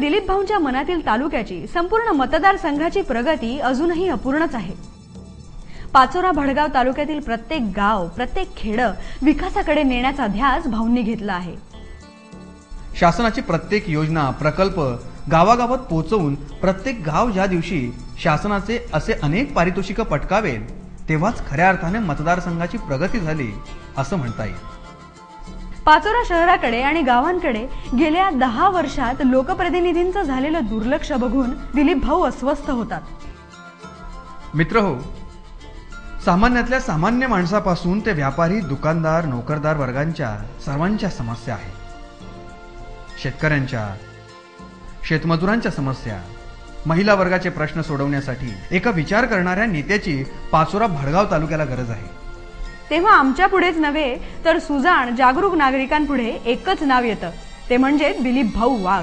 दिलीप भाऊंच्या मनातील तालुक्याची संपूर्ण मतदारसंघाची प्रगती अजूनही अपूर्णच आहे। पाचोरा भडगाव तालुक्यातील प्रत्येक गाव, प्रत्येक खेड विकासाकडे नेण्याचा ध्यास भाऊंनी घेतला आहे। शासनाची प्रत्येक योजना, प्रकल्प गावागावात पोहोचवून प्रत्येक गाव ज्या दिवशी शासनाचे असे अनेक पारितोषिक पटकावेल तेव्हाच खऱ्या अर्थाने मतदारसंघाची प्रगती झाली असं म्हणता येईल। पाचोरा शहराकडे आणि गावांकडे गेल्या 10 वर्षात लोकप्रतिनिधींचं झालेलं दुर्लक्ष बघून दिलीप भाऊ अस्वस्थ होतात। मित्रहो, सामान्यातल्या सामान्य माणसापासून ते व्यापारी, दुकानदार, नोकरदार वर्गांच्या सर्वांच्या समस्या आहेत। शेतकऱ्यांच्या, शेतमजुरांच्या समस्या, महिला वर्गाचे प्रश्न सोडवण्यासाठी एका विचार करणाऱ्या नेत्याची पाचोरा भडगाव तालुक्याला गरज आहे। तेव्हा आमच्या पुढेच नव्हे तर सुजाण, जागरूक नागरिकांपुढे एकच नाव येतं, ते म्हणजे दिलीप भाऊ वाघ।